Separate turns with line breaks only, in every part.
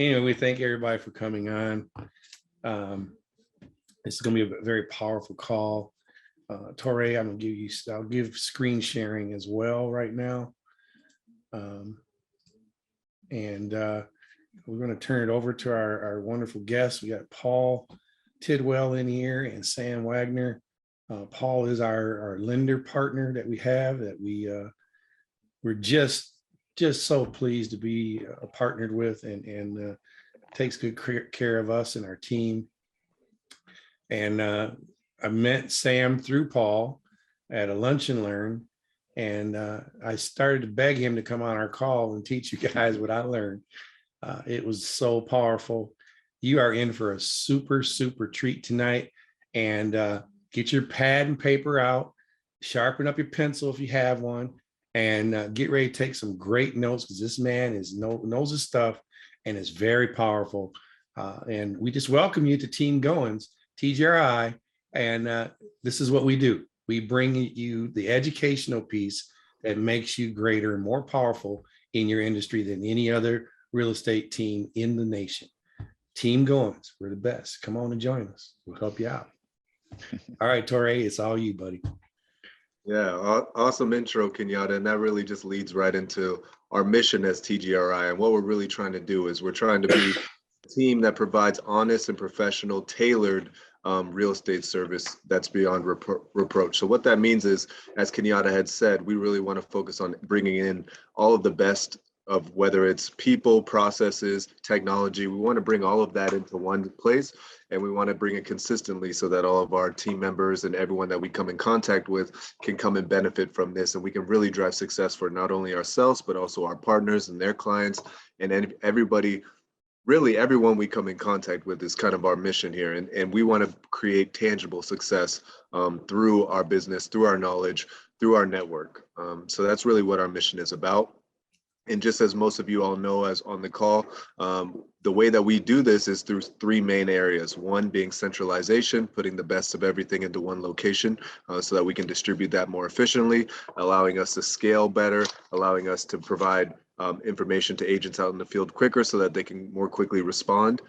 Anyway, we thank everybody for coming on. This is going to be a very powerful call. Torre, I'll give screen sharing as well right now. And we're going to turn it over to our wonderful guests. We got Paul Tidwell in here and Sam Wagner. Paul is our lender partner that we have that we're just so pleased to be partnered with and takes good care of us and our team. And I met Sam through Paul at a lunch and learn, and I started to beg him to come on our call and teach you guys what I learned. It was so powerful. You are in for a super treat tonight, and get your pad and paper out, sharpen up your pencil if you have one, and get ready to take some great notes, because this man knows his stuff and is very powerful. And we just welcome you to Team Goins, TGRI, and this is what we do. We bring you the educational piece that makes you greater and more powerful in your industry than any other real estate team in the nation. Team Goins, we're the best. Come on and join us. We'll help you out. All right, Torre, it's all you, buddy.
Yeah, awesome intro, Kenyatta. And that really just leads right into our mission as TGRI. And what we're really trying to do is we're trying to be a team that provides honest and professional, tailored real estate service that's beyond reproach. So what that means is, as Kenyatta had said, we really want to focus on bringing in all of the best of whether it's people, processes, technology. We want to bring all of that into one place, and we want to bring it consistently so that all of our team members and everyone that we come in contact with can come and benefit from this, and we can really drive success for not only ourselves, but also our partners and their clients, and everybody. Really, everyone we come in contact with is kind of our mission here. And we want to create tangible success through our business, through our knowledge, through our network. So that's really what our mission is about. And just as most of you all know, as on the call, the way that we do this is through three main areas. One being centralization, putting the best of everything into one location so that we can distribute that more efficiently, allowing us to scale better, allowing us to provide information to agents out in the field quicker so that they can more quickly respond.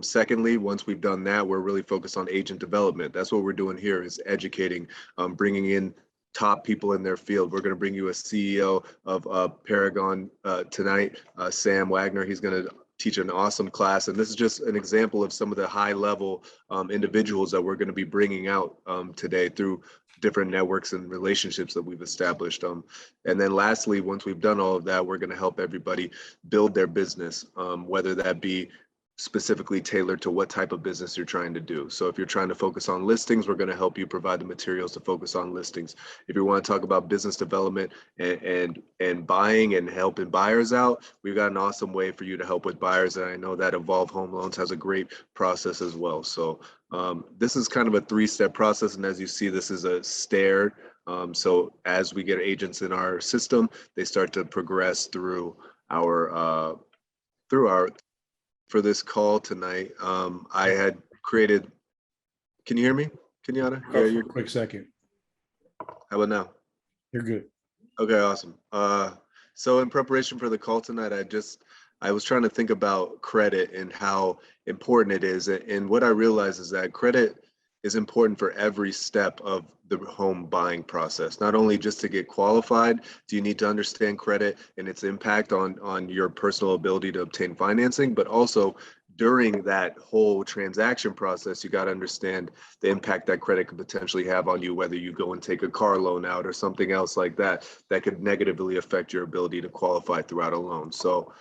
Secondly, once we've done that, we're really focused on agent development. That's what we're doing here, is educating, bringing in top people in their field. We're going to bring you a CEO of Paragon tonight, Sam Wagner. He's going to teach an awesome class. And this is just an example of some of the high level individuals that we're going to be bringing out today through different networks and relationships that we've established. And then lastly, once we've done all of that, we're going to help everybody build their business, whether that be specifically tailored to what type of business you're trying to do. So if you're trying to focus on listings, we're going to help you provide the materials to focus on listings. If you want to talk about business development and buying and helping buyers out, we've got an awesome way for you to help with buyers. And I know that Evolve Home Loans has a great process as well. So this is kind of a three-step process. And as you see, this is a stair. So as we get agents in our system, they start to progress through our for this call tonight. I had created, can you hear me, Kenyatta?
Yeah, you're a quick second.
How about now?
You're good.
Okay, awesome. So in preparation for the call tonight, I was trying to think about credit and how important it is. And what I realized is that credit is important for every step of the home buying process. Not only just to get qualified, do you need to understand credit and its impact on your personal ability to obtain financing, but also during that whole transaction process, you got to understand the impact that credit could potentially have on you, whether you go and take a car loan out or something else like that, that could negatively affect your ability to qualify throughout a loan. So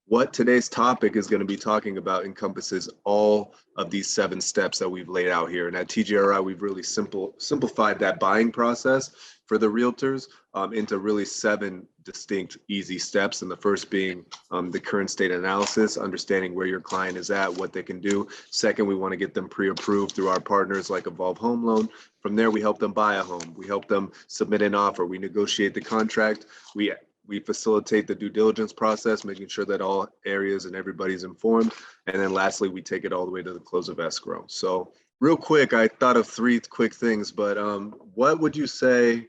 what today's topic is going to be talking about encompasses all of these 7 steps that we've laid out here. And at TGRI, we've really simplified that buying process for the realtors into really 7 distinct, easy steps. And the first being the current state analysis, understanding where your client is at, what they can do. Second, we want to get them pre-approved through our partners like Evolve Home Loan. From there, we help them buy a home. We help them submit an offer. We negotiate the contract. We facilitate the due diligence process, making sure that all areas and everybody's informed. And then lastly, we take it all the way to the close of escrow. So real quick, I thought of 3 quick things, but what would you say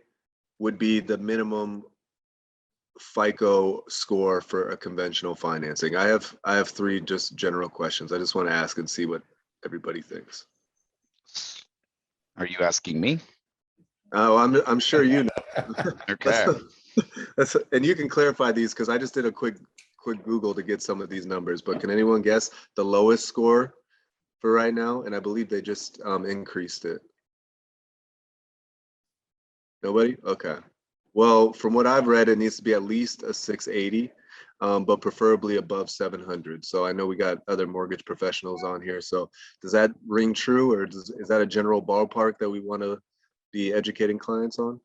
would be the minimum FICO score for a conventional financing? I have three just general questions. I just want to ask and see what everybody thinks.
Are you asking me?
Oh, I'm sure you know.
Okay.
And you can clarify these because I just did a quick Google to get some of these numbers. But can anyone guess the lowest score for right now? And I believe they just increased it. Nobody? Okay. Well, from what I've read, it needs to be at least a 680, but preferably above 700. So I know we got other mortgage professionals on here. So does that ring true, or is that a general ballpark that we want to be educating clients on?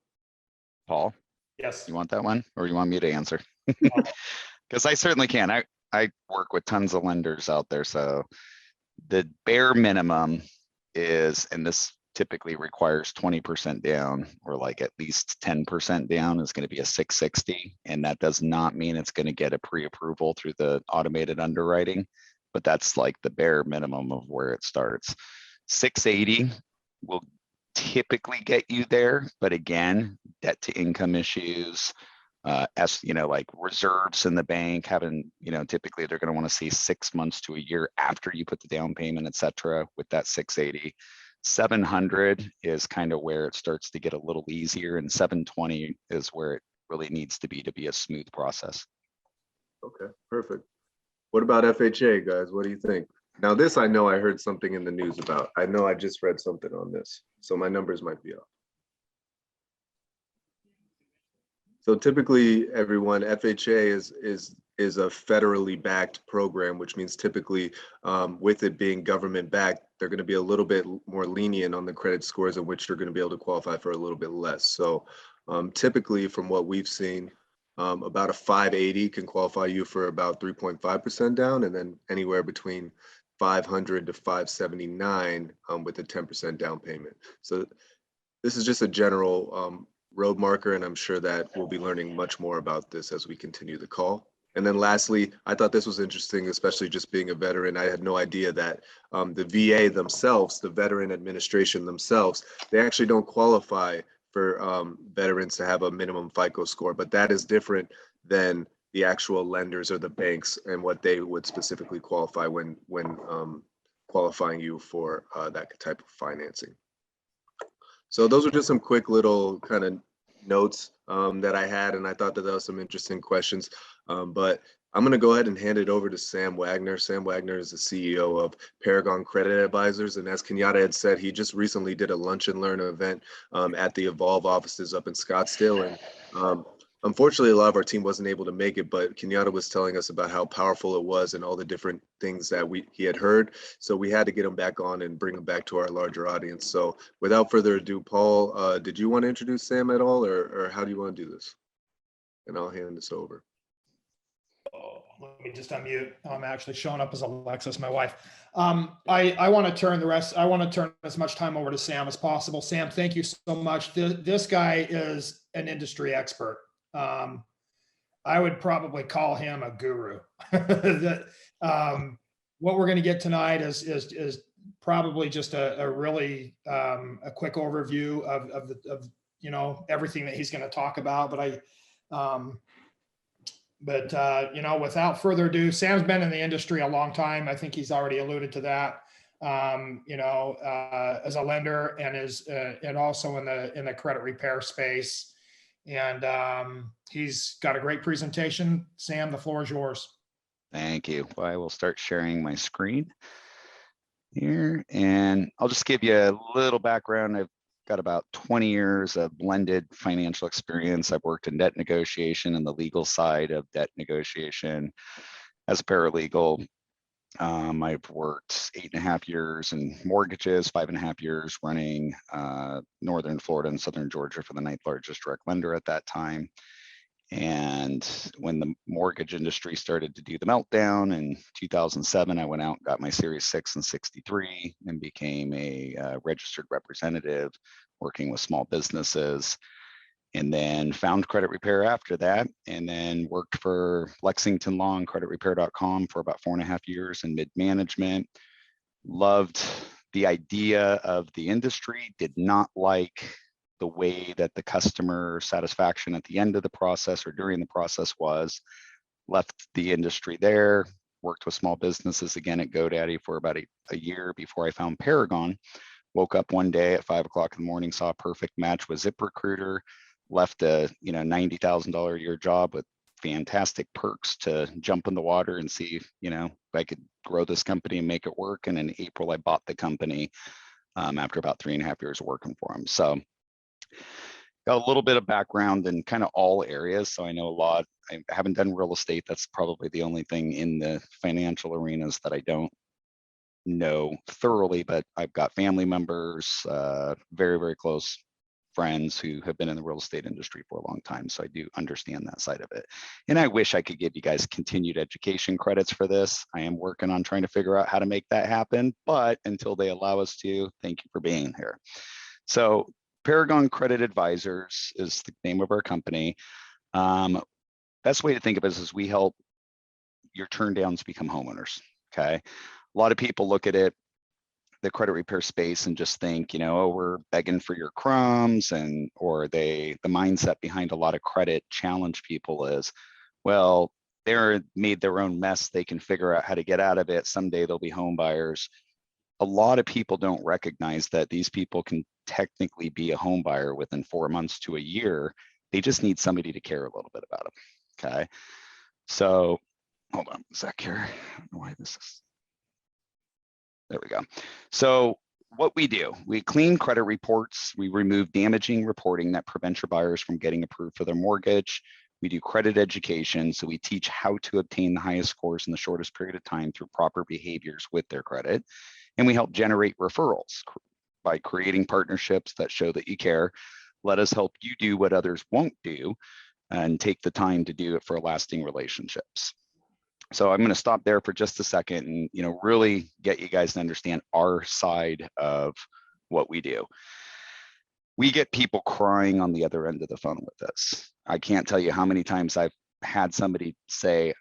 Paul,
Yes.
you want that one, or you want me to answer? Because I certainly can. I work with tons of lenders out there. So the bare minimum is, and this typically requires 20% down, or like at least 10% down, is going to be a 660. And that does not mean it's going to get a pre-approval through the automated underwriting, but that's like the bare minimum of where it starts. 680 will typically get you there, but again, debt to income issues, as you know, like reserves in the bank, having, you know, typically they're going to want to see 6 months to a year after you put the down payment, etc. With that 680. 700 is kind of where it starts to get a little easier, and 720 is where it really needs to be a smooth process.
Okay, perfect. What about FHA, guys? What do you think? Now, this I know I heard something in the news about. I know I just read something on this, so my numbers might be off. So typically, everyone, FHA is a federally backed program, which means typically with it being government backed, they're going to be a little bit more lenient on the credit scores in which they're going to be able to qualify for a little bit less. So typically, from what we've seen, about a 580 can qualify you for about 3.5% down, and then anywhere between 500 to 579 with a 10% down payment. So this is just a general road marker, and I'm sure that we'll be learning much more about this as we continue the call. And then lastly, I thought this was interesting, especially just being a veteran. I had no idea that the VA themselves, the Veteran Administration themselves, they actually don't qualify for veterans to have a minimum FICO score, but that is different than the actual lenders or the banks and what they would specifically qualify when qualifying you for that type of financing. So those are just some quick little kind of notes that I had, and I thought that was some interesting questions. But I'm going to go ahead and hand it over to Sam Wagner. Sam Wagner is the CEO of Paragon Credit Advisors, and as Kenyatta had said, he just recently did a lunch and learn event at the Evolve offices up in Scottsdale, and unfortunately, a lot of our team wasn't able to make it, but Kenyatta was telling us about how powerful it was and all the different things that he had heard. So we had to get him back on and bring him back to our larger audience. So without further ado, Paul, did you want to introduce Sam at all, or how do you want to do this? And I'll hand this over.
Oh, let me just unmute. I'm actually showing up as Alexis, my wife. I want to turn as much time over to Sam as possible. Sam, thank you so much. This guy is an industry expert. I would probably call him a guru. What we're going to get tonight is probably just a really a quick overview of you know, everything that he's going to talk about. But you know, without further ado, Sam's been in the industry a long time. I think he's already alluded to that. You know, as a lender and also in the credit repair space. And he's got a great presentation. Sam, the floor is yours.
Thank you. Well, I will start sharing my screen here, and I'll just give you a little background. I've got about 20 years of blended financial experience. I've worked in debt negotiation and the legal side of debt negotiation as a paralegal. I've worked 8.5 years in mortgages, 5.5 years running Northern Florida and Southern Georgia for the 9th largest direct lender at that time. And when the mortgage industry started to do the meltdown in 2007, I went out and got my Series 6 and 63 and became a registered representative working with small businesses. And then found credit repair after that, and then worked for Lexington Law and creditrepair.com for about 4.5 years in mid-management. Loved the idea of the industry, did not like the way that the customer satisfaction at the end of the process or during the process was, left the industry there, worked with small businesses again at GoDaddy for about a year before I found Paragon. Woke up one day at 5 o'clock in the morning, saw a perfect match with ZipRecruiter, left a $90,000 a year job with fantastic perks to jump in the water and see if I could grow this company and make it work. And in April, I bought the company after about 3.5 years of working for them. So got a little bit of background in kind of all areas. So I know a lot. I haven't done real estate. That's probably the only thing in the financial arenas that I don't know thoroughly, but I've got family members, very, very close friends who have been in the real estate industry for a long time. So I do understand that side of it. And I wish I could give you guys continued education credits for this. I am working on trying to figure out how to make that happen, but until they allow us to, thank you for being here. So Paragon Credit Advisors is the name of our company. Best way to think of it is we help your turn downs become homeowners, okay? A lot of people look at it, the credit repair space, and just think, oh, we're begging for your crumbs, or the mindset behind a lot of credit challenge people is, well, they're made their own mess. They can figure out how to get out of it. Someday they'll be home buyers. A lot of people don't recognize that these people can technically be a home buyer within 4 months to a year. They just need somebody to care a little bit about them. Okay. So hold on a sec here. I don't know why this is. There we go. So what we do, we clean credit reports. We remove damaging reporting that prevents your buyers from getting approved for their mortgage. We do credit education. So we teach how to obtain the highest scores in the shortest period of time through proper behaviors with their credit. And we help generate referrals by creating partnerships that show that you care. Let us help you do what others won't do and take the time to do it for lasting relationships. So I'm going to stop there for just a second and really get you guys to understand our side of what we do. We get people crying on the other end of the phone with us. I can't tell you how many times I've had somebody say,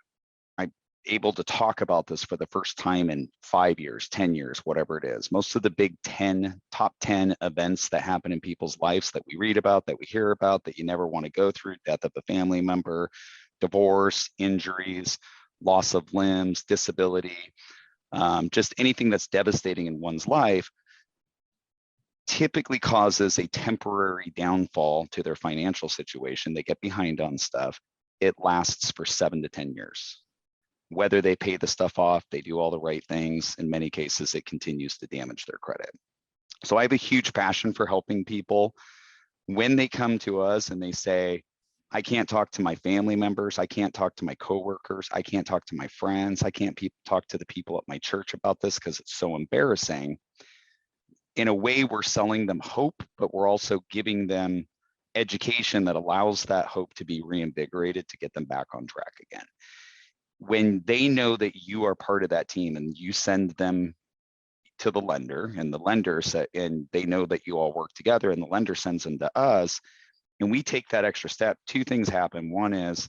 I'm able to talk about this for the first time in 5 years, 10 years, whatever it is. Most of the top 10 events that happen in people's lives that we read about, that we hear about, that you never want to go through, death of a family member, divorce, injuries, loss of limbs, disability, just anything that's devastating in one's life, typically causes a temporary downfall to their financial situation. They get behind on stuff. It lasts for 7 to 10 years. Whether they pay the stuff off, they do all the right things, in many cases, it continues to damage their credit. So I have a huge passion for helping people when they come to us and they say, I can't talk to my family members. I can't talk to my coworkers. I can't talk to my friends. I can't talk to the people at my church about this because it's so embarrassing. In a way, we're selling them hope, but we're also giving them education that allows that hope to be reinvigorated to get them back on track again. When they know that you are part of that team and you send them to the lender and the lender and they know that you all work together and the lender sends them to us, and we take that extra step, two things happen. One is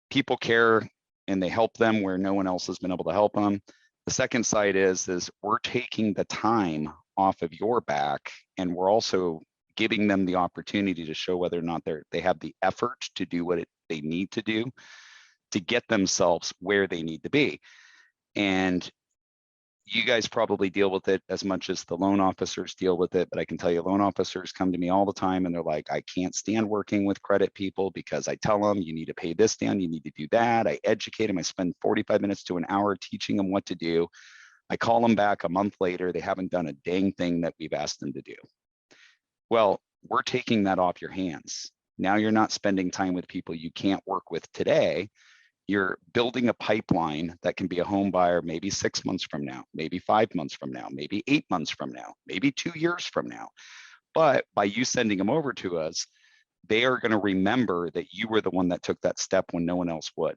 people care and they help them where no one else has been able to help them. The second side is we're taking the time off of your back, and we're also giving them the opportunity to show whether or not they have the effort to do what they need to do to get themselves where they need to be. And you guys probably deal with it as much as the loan officers deal with it, but I can tell you loan officers come to me all the time and they're like, I can't stand working with credit people because I tell them you need to pay this down, you need to do that. I educate them. I spend 45 minutes to an hour teaching them what to do. I call them back a month later. They haven't done a dang thing that we've asked them to do. Well, we're taking that off your hands. Now you're not spending time with people you can't work with today. You're building a pipeline that can be a home buyer maybe 6 months from now, maybe 5 months from now, maybe 8 months from now, maybe 2 years from now. But by you sending them over to us, they are going to remember that you were the one that took that step when no one else would.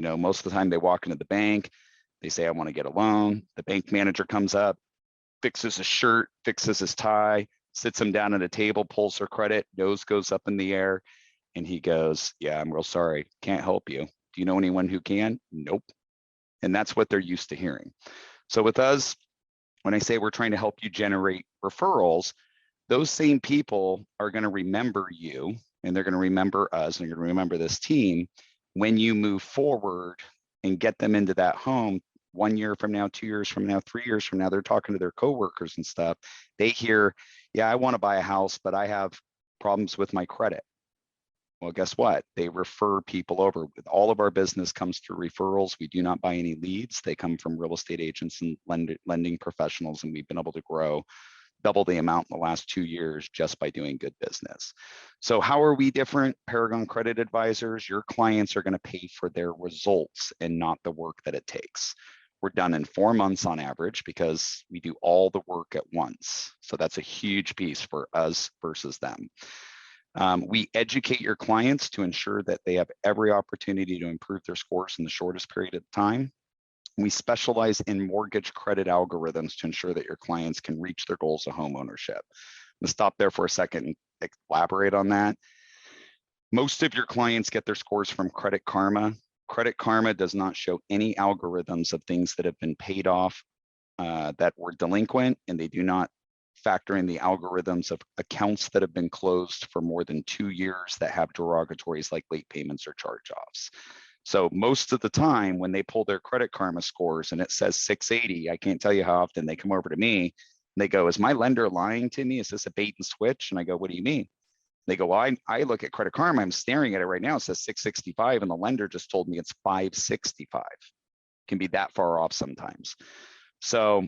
Most of the time they walk into the bank, they say, I want to get a loan. The bank manager comes up, fixes his shirt, fixes his tie, sits him down at a table, pulls their credit, nose goes up in the air. And he goes, yeah, I'm real sorry. Can't help you. Do you know anyone who can? Nope. And that's what they're used to hearing. So with us, when I say we're trying to help you generate referrals, those same people are going to remember you, and they're going to remember us, and they're going to remember this team when you move forward and get them into that home 1 year from now, 2 years from now, 3 years from now. They're talking to their coworkers and stuff. They hear, yeah, I want to buy a house, but I have problems with my credit. Well, guess what? They refer people over. All of our business comes through referrals. We do not buy any leads. They come from real estate agents and lending professionals, and we've been able to grow double the amount in the last 2 years just by doing good business. So how are we different? Paragon Credit Advisors, your clients are going to pay for their results and not the work that it takes. We're done in 4 months on average because we do all the work at once. So that's a huge piece for us versus them. We educate your clients to ensure that they have every opportunity to improve their scores in the shortest period of time. We specialize in mortgage credit algorithms to ensure that your clients can reach their goals of home ownership. I'm gonna stop there for a second and elaborate on that. Most of your clients get their scores from Credit Karma. Credit Karma does not show any algorithms of things that have been paid off that were delinquent, and they do not factor in the algorithms of accounts that have been closed for more than 2 years that have derogatories like late payments or charge-offs. So most of the time when they pull their Credit Karma scores and it says 680, I can't tell you how often they come over to me and they go, is my lender lying to me? Is this a bait and switch? And I go, what do you mean? They go, well, I look at Credit Karma, I'm staring at it right now, it says 665 and the lender just told me it's 565. Can be that far off sometimes. So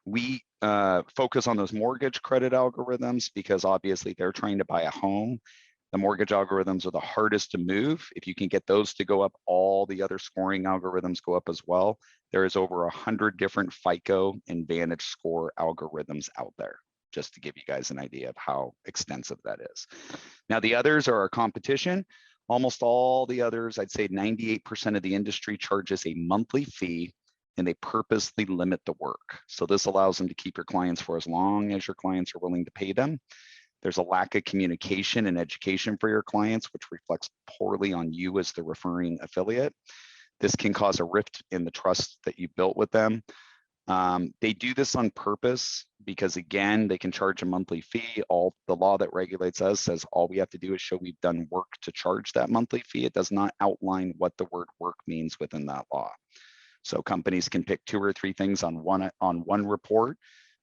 we focus on those mortgage credit algorithms because obviously they're trying to buy a home. The mortgage algorithms are the hardest to move. If you can get those to go up, all the other scoring algorithms go up as well. There is over 100 different FICO and Vantage score algorithms out there, just to give you guys an idea of how extensive that is. Now, the others are our competition. Almost all the others, I'd say 98% of the industry charges a monthly fee, and they purposely limit the work. So this allows them to keep your clients for as long as your clients are willing to pay them. There's a lack of communication and education for your clients, which reflects poorly on you as the referring affiliate. This can cause a rift in the trust that you built with them. They do this on purpose because, again, they can charge a monthly fee. All the law that regulates us says all we have to do is show we've done work to charge that monthly fee. It does not outline what the word work means within that law. So companies can pick 2 or 3 things on one report.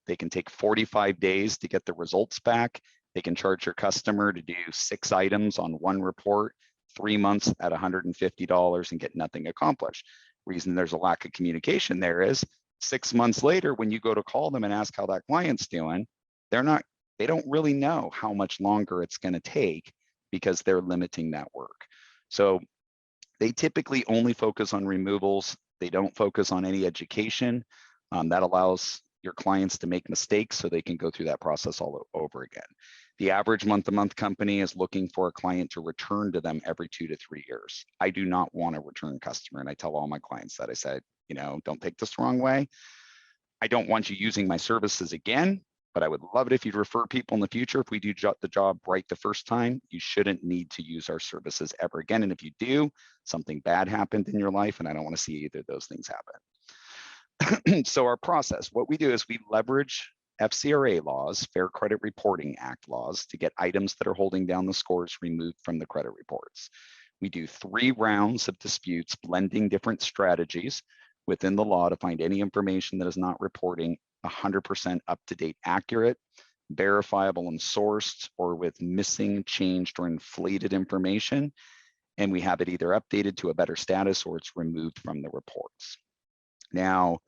They can take 45 days to get the results back. They can charge your customer to do 6 items on one report, 3 months at $150 and get nothing accomplished. Reason there's a lack of communication there is 6 months later, when you go to call them and ask how that client's doing, they don't really know how much longer it's going to take because they're limiting that work. So they typically only focus on removals. They don't focus on any education. That allows your clients to make mistakes so they can go through that process all over again. The average month-to-month company is looking for a client to return to them every 2 to 3 years. I do not want a return customer. And I tell all my clients that. I said, don't take this the wrong way. I don't want you using my services again, but I would love it if you'd refer people in the future. If we do the job right the first time, you shouldn't need to use our services ever again. And if you do, something bad happened in your life, and I don't want to see either of those things happen. So our process, what we do is we leverage FCRA laws, Fair Credit Reporting Act laws, to get items that are holding down the scores removed from the credit reports. We do 3 rounds of disputes, blending different strategies within the law to find any information that is not reporting 100% up-to-date accurate, verifiable and sourced, or with missing, changed, or inflated information. And we have it either updated to a better status or it's removed from the reports. Now,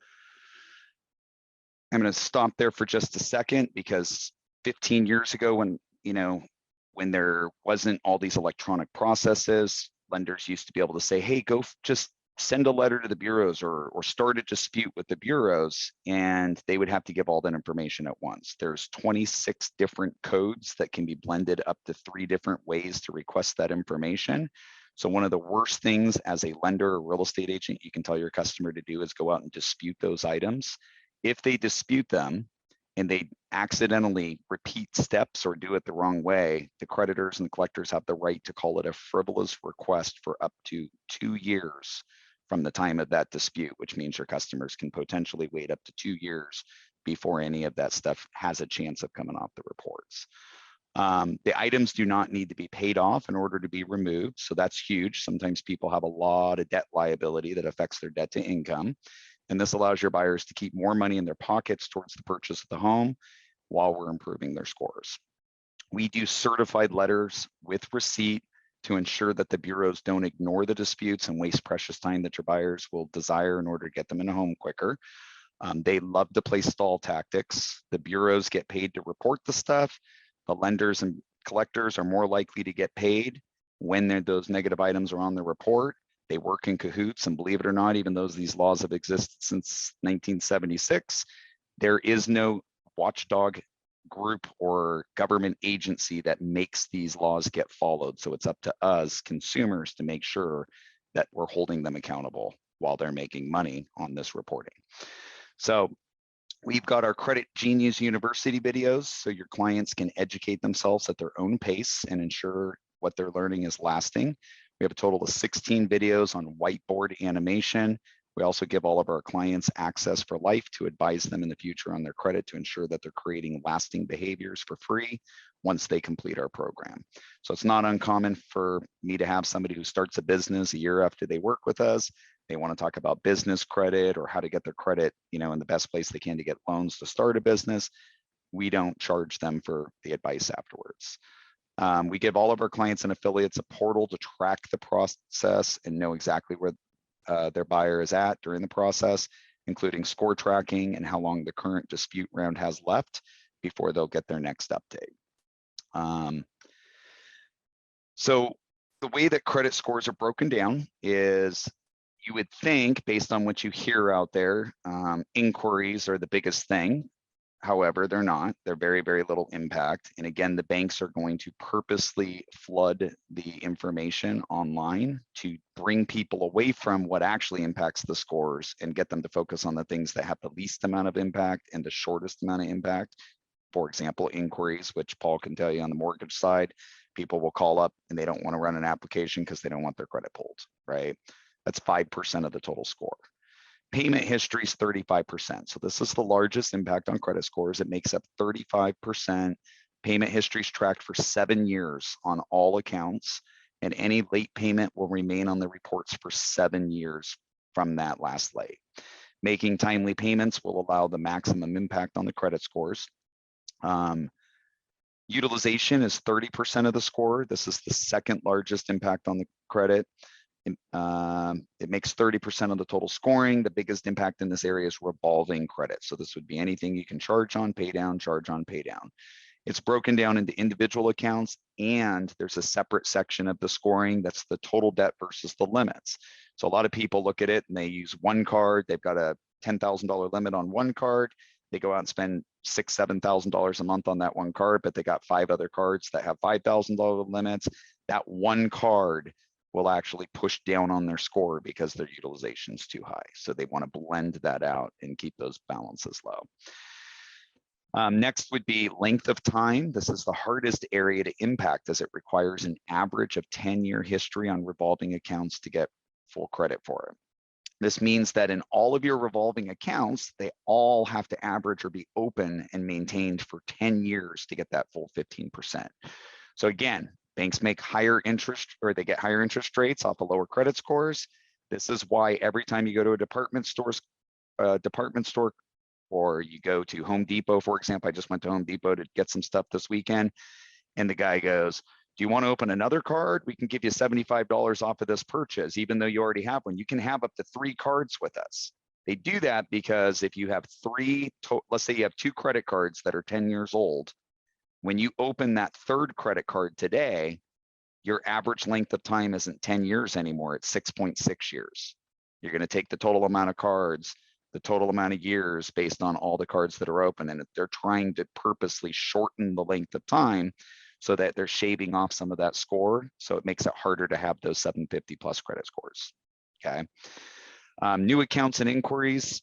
I'm going to stop there for just a second because 15 years ago when there wasn't all these electronic processes, lenders used to be able to say, hey, go just send a letter to the bureaus or start a dispute with the bureaus, and they would have to give all that information at once. There's 26 different codes that can be blended up to 3 different ways to request that information. So one of the worst things as a lender or real estate agent you can tell your customer to do is go out and dispute those items. If they dispute them and they accidentally repeat steps or do it the wrong way, the creditors and the collectors have the right to call it a frivolous request for up to 2 years from the time of that dispute, which means your customers can potentially wait up to 2 years before any of that stuff has a chance of coming off the reports. The items do not need to be paid off in order to be removed. So that's huge. Sometimes people have a lot of debt liability that affects their debt to income. And this allows your buyers to keep more money in their pockets towards the purchase of the home while we're improving their scores. We do certified letters with receipt to ensure that the bureaus don't ignore the disputes and waste precious time that your buyers will desire in order to get them in a home quicker. They love to play stall tactics. The bureaus get paid to report the stuff. The lenders and collectors are more likely to get paid when those negative items are on the report. They work in cahoots, and believe it or not, even though these laws have existed since 1976, there is no watchdog group or government agency that makes these laws get followed. So it's up to us consumers to make sure that we're holding them accountable while they're making money on this reporting. So we've got our Credit Genius University videos, so your clients can educate themselves at their own pace and ensure what they're learning is lasting. We have a total of 16 videos on whiteboard animation. We also give all of our clients access for life to advise them in the future on their credit to ensure that they're creating lasting behaviors for free once they complete our program. So it's not uncommon for me to have somebody who starts a business a year after they work with us. They want to talk about business credit or how to get their credit, in the best place they can to get loans to start a business. We don't charge them for the advice afterwards. We give all of our clients and affiliates a portal to track the process and know exactly where their buyer is at during the process, including score tracking and how long the current dispute round has left before they'll get their next update. So the way that credit scores are broken down is, you would think, based on what you hear out there, inquiries are the biggest thing. However, they're not. They're very, very little impact. And again, the banks are going to purposely flood the information online to bring people away from what actually impacts the scores and get them to focus on the things that have the least amount of impact and the shortest amount of impact. For example, inquiries, which Paul can tell you on the mortgage side, people will call up and they don't want to run an application because they don't want their credit pulled, right? That's 5% of the total score. Payment history is 35%. So this is the largest impact on credit scores. It makes up 35%. Payment history is tracked for 7 years on all accounts, and any late payment will remain on the reports for 7 years from that last late. Making timely payments will allow the maximum impact on the credit scores. Utilization is 30% of the score. This is the second largest impact on the credit. It makes 30% of the total scoring. The biggest impact in this area is revolving credit. So this would be anything you can charge on, pay down, charge on, pay down. It's broken down into individual accounts, and there's a separate section of the scoring that's the total debt versus the limits. So a lot of people look at it and they use one card. They've got a $10,000 limit on one card. They go out and spend $6,000, $7,000 a month on that one card, but they got 5 other cards that have $5,000 limits. That one card will actually push down on their score because their utilization is too high. So they want to blend that out and keep those balances low. Next would be length of time. This is the hardest area to impact, as it requires an average of 10-year history on revolving accounts to get full credit for it. This means that in all of your revolving accounts, they all have to average or be open and maintained for 10 years to get that full 15%. So again, banks make higher interest, or they get higher interest rates off of lower credit scores. This is why every time you go to a department store, or you go to Home Depot, for example, I just went to Home Depot to get some stuff this weekend, and the guy goes, "Do you want to open another card? We can give you $75 off of this purchase, even though you already have one. You can have up to 3 cards with us." They do that because if you have let's say you have 2 credit cards that are 10 years old, when you open that 3rd credit card today, your average length of time isn't 10 years anymore, it's 6.6 years. You're going to take the total amount of cards, the total amount of years based on all the cards that are open, and they're trying to purposely shorten the length of time so that they're shaving off some of that score. So it makes it harder to have those 750 plus credit scores, okay? New accounts and inquiries.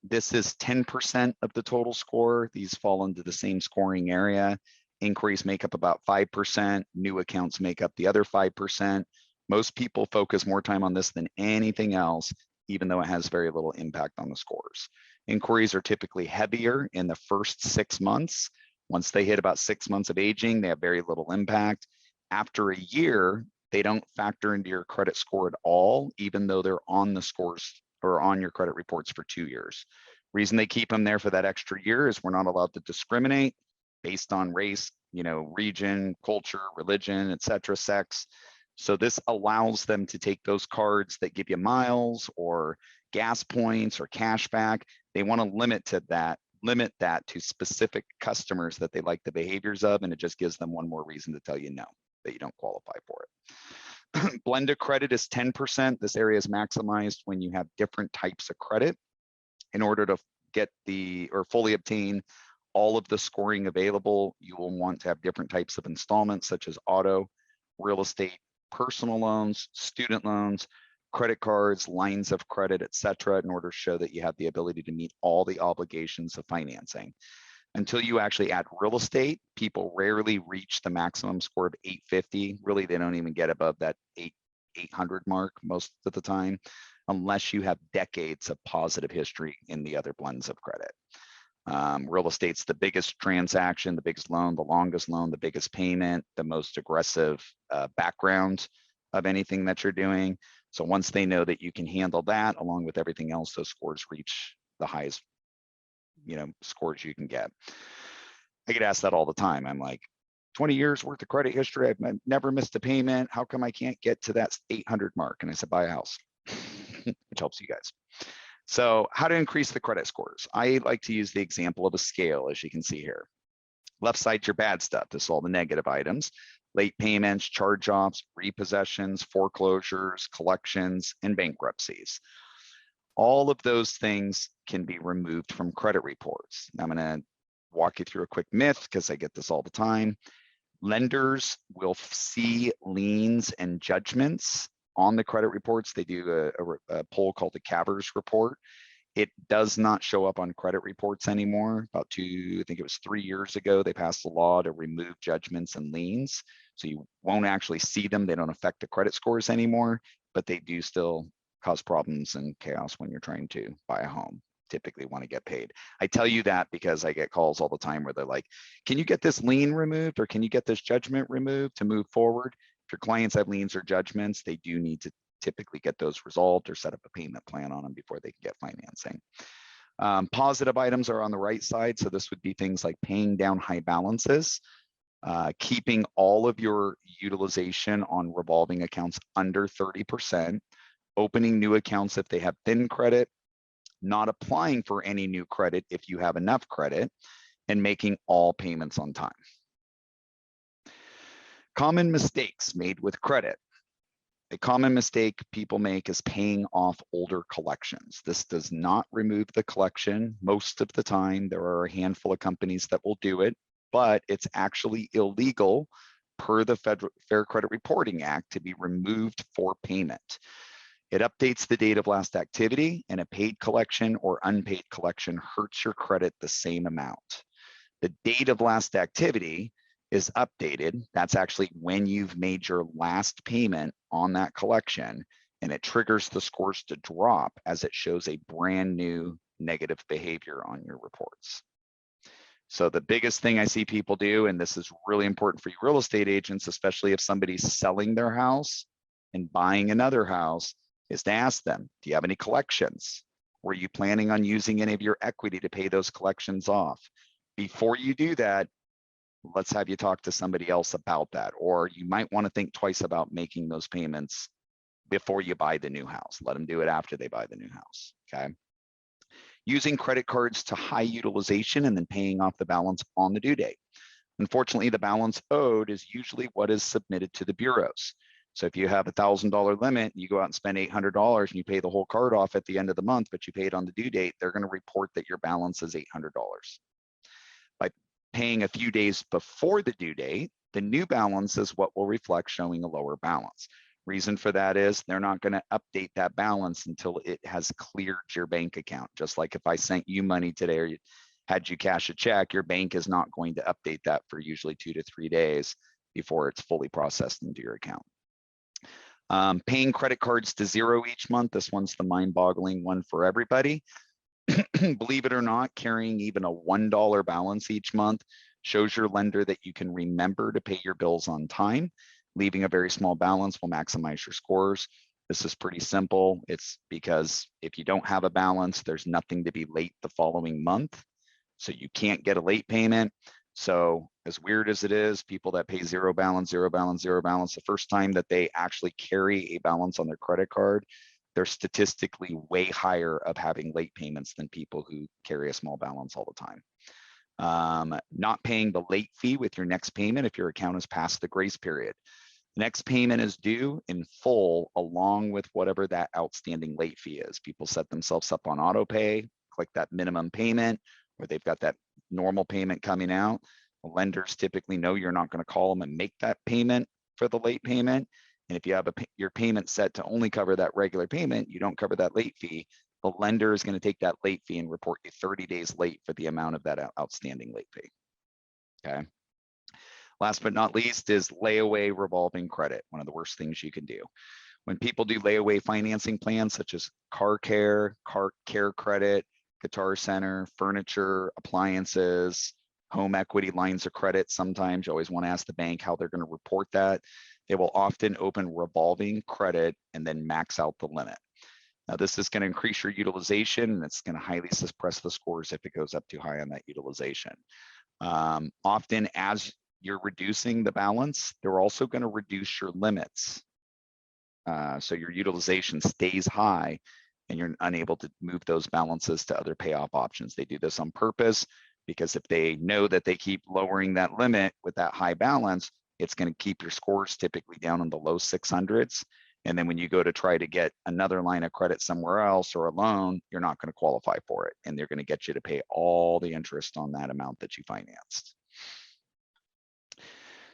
This is 10% of the total score. These fall into the same scoring area. Inquiries make up about 5%. New accounts make up the other 5%. Most people focus more time on this than anything else, even though it has very little impact on the scores. Inquiries are typically heavier in the first 6 months. Once they hit about 6 months of aging, they have very little impact. After a year, they don't factor into your credit score at all, even though they're on the scores or on your credit reports for 2 years. Reason they keep them there for that extra year is we're not allowed to discriminate based on race, region, culture, religion, etc., sex. So this allows them to take those cards that give you miles or gas points or cash back. They want to limit that to specific customers that they like the behaviors of, and it just gives them one more reason to tell you no, that you don't qualify for it. Blended credit is 10%. This area is maximized when you have different types of credit. In order to get fully obtain all of the scoring available, you will want to have different types of installments, such as auto, real estate, personal loans, student loans, credit cards, lines of credit, etc., in order to show that you have the ability to meet all the obligations of financing. Until you actually add real estate, people rarely reach the maximum score of 850. Really, they don't even get above that 800 mark most of the time, unless you have decades of positive history in the other blends of credit. Real estate's the biggest transaction, the biggest loan, the longest loan, the biggest payment, the most aggressive background of anything that you're doing. So once they know that you can handle that, along with everything else, those scores reach the highest, scores you can get. I get asked that all the time. I'm like, 20 years worth of credit history, I've never missed a payment. How come I can't get to that 800 mark? And I said, buy a house, which helps you guys. So how to increase the credit scores? I like to use the example of a scale, as you can see here. Left side's your bad stuff. This is all the negative items: late payments, charge-offs, repossessions, foreclosures, collections, and bankruptcies. All of those things can be removed from credit reports. I'm going to walk you through a quick myth because I get this all the time. Lenders will see liens and judgments on the credit reports. They do a poll called the Cavers report. It does not show up on credit reports anymore. I think it was 3 years ago, they passed a law to remove judgments and liens. So you won't actually see them. They don't affect the credit scores anymore, but they do still cause problems and chaos when you're trying to buy a home. Typically want to get paid. I tell you that because I get calls all the time where they're like, can you get this lien removed, or can you get this judgment removed to move forward? If your clients have liens or judgments, they do need to typically get those resolved or set up a payment plan on them before they can get financing. Positive items are on the right side. So this would be things like paying down high balances, keeping all of your utilization on revolving accounts under 30%, opening new accounts if they have thin credit, not applying for any new credit if you have enough credit, and making all payments on time. Common mistakes made with credit. A common mistake people make is paying off older collections. This does not remove the collection. Most of the time, there are a handful of companies that will do it, but it's actually illegal per the Fair Credit Reporting Act to be removed for payment. It updates the date of last activity, and a paid collection or unpaid collection hurts your credit the same amount. The date of last activity is updated. That's actually when you've made your last payment on that collection, and it triggers the scores to drop as it shows a brand new negative behavior on your reports. So the biggest thing I see people do, and this is really important for you real estate agents, especially if somebody's selling their house and buying another house, is to ask them, do you have any collections? Were you planning on using any of your equity to pay those collections off? Before you do that, let's have you talk to somebody else about that. Or you might want to think twice about making those payments before you buy the new house. Let them do it after they buy the new house, okay? Using credit cards to high utilization and then paying off the balance on the due date. Unfortunately, the balance owed is usually what is submitted to the bureaus. So if you have a $1,000 limit, you go out and spend $800 and you pay the whole card off at the end of the month, but you paid on the due date, they're going to report that your balance is $800. By paying a few days before the due date, the new balance is what will reflect showing a lower balance. Reason for that is they're not going to update that balance until it has cleared your bank account. Just like if I sent you money today or had you cash a check, your bank is not going to update that for usually 2 to 3 days before it's fully processed into your account. Paying credit cards to zero each month. This one's the mind-boggling one for everybody. Believe it or not, carrying even a $1 balance each month shows your lender that you can remember to pay your bills on time. Leaving a very small balance will maximize your scores. This is pretty simple. It's because if you don't have a balance, there's nothing to be late the following month. So you can't get a late payment. So as weird as it is, people that pay zero balance, the first time that they actually carry a balance on their credit card, they're statistically way higher of having late payments than people who carry a small balance all the time. Not paying the late fee with your next payment if your account is past the grace period. Next payment is due in full along with whatever that outstanding late fee is. People set themselves up on auto pay, click that minimum payment, where they've got that normal payment coming out. The lenders typically know you're not going to call them and make that payment for the late payment. And if you have your payment set to only cover that regular payment, you don't cover that late fee, the lender is going to take that late fee and report you 30 days late for the amount of that outstanding late fee. Okay. Last but not least is layaway revolving credit, one of the worst things you can do. When people do layaway financing plans such as car care credit, guitar center, furniture, appliances, home equity lines of credit, sometimes you always want to ask the bank how they're going to report that. They will often open revolving credit and then max out the limit. Now, this is going to increase your utilization, and it's going to highly suppress the scores if it goes up too high on that utilization. Often, as you're reducing the balance, they're also going to reduce your limits. So your utilization stays high and you're unable to move those balances to other payoff options. They do this on purpose because if they know that they keep lowering that limit with that high balance, it's going to keep your scores typically down in the low 600s. And then when you go to try to get another line of credit somewhere else or a loan, you're not going to qualify for it. And they're going to get you to pay all the interest on that amount that you financed.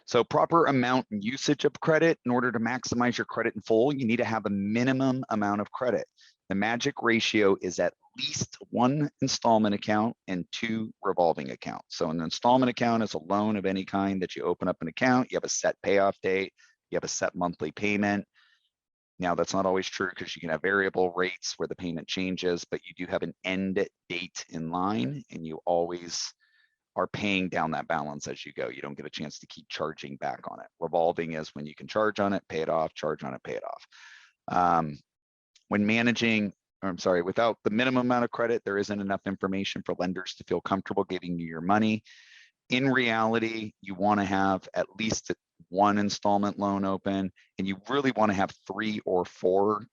So proper amount and usage of credit, in order to maximize your credit in full, you need to have a minimum amount of credit. The magic ratio is at least 1 installment account and 2 revolving accounts. So an installment account is a loan of any kind that you open up an account, you have a set payoff date, you have a set monthly payment. Now that's not always true because you can have variable rates where the payment changes, but you do have an end date in line and you always are paying down that balance as you go. You don't get a chance to keep charging back on it. Revolving is when you can charge on it, pay it off, charge on it, pay it off. When managing, without the minimum amount of credit, there isn't enough information for lenders to feel comfortable giving you your money. In reality, you want to have at least 1 installment loan open, and you really want to have 3 or 4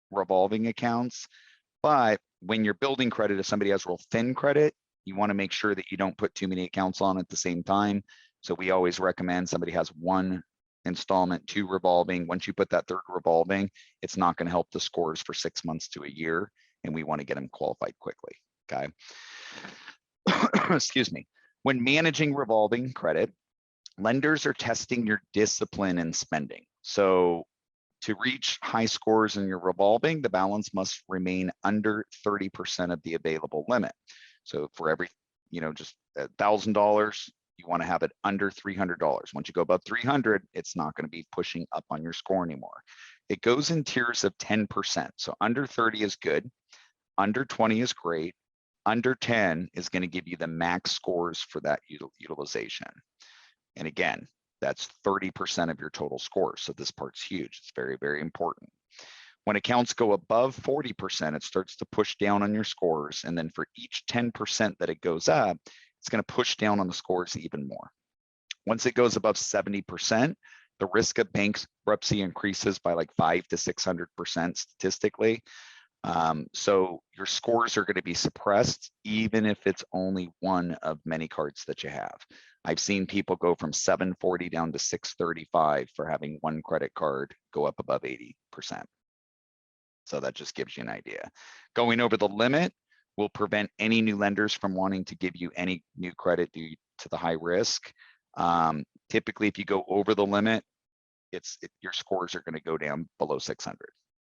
revolving accounts. But when you're building credit, if somebody has real thin credit, you want to make sure that you don't put too many accounts on at the same time. So we always recommend somebody has 1 installment, 2 revolving. Once you put that 3rd revolving, it's not going to help the scores for 6 months to a year, and we want to get them qualified quickly. Okay. Excuse me. When managing revolving credit, lenders are testing your discipline in spending. So to reach high scores in your revolving, the balance must remain under 30% of the available limit. So for every, just $1,000, you want to have it under $300. Once you go above 300, it's not going to be pushing up on your score anymore. It goes in tiers of 10%. So under 30 is good. Under 20 is great. Under 10 is going to give you the max scores for that utilization. And again, that's 30% of your total scores. So this part's huge. It's very, very important. When accounts go above 40%, it starts to push down on your scores. And then for each 10% that it goes up, it's going to push down on the scores even more. Once it goes above 70%, the risk of bankruptcy increases by like 500 to 600% statistically. So your scores are going to be suppressed, even if it's only one of many cards that you have. I've seen people go from 740 down to 635 for having one credit card go up above 80%. So that just gives you an idea. Going over the limit will prevent any new lenders from wanting to give you any new credit due to the high risk. Typically, if you go over the limit, your scores are going to go down below 600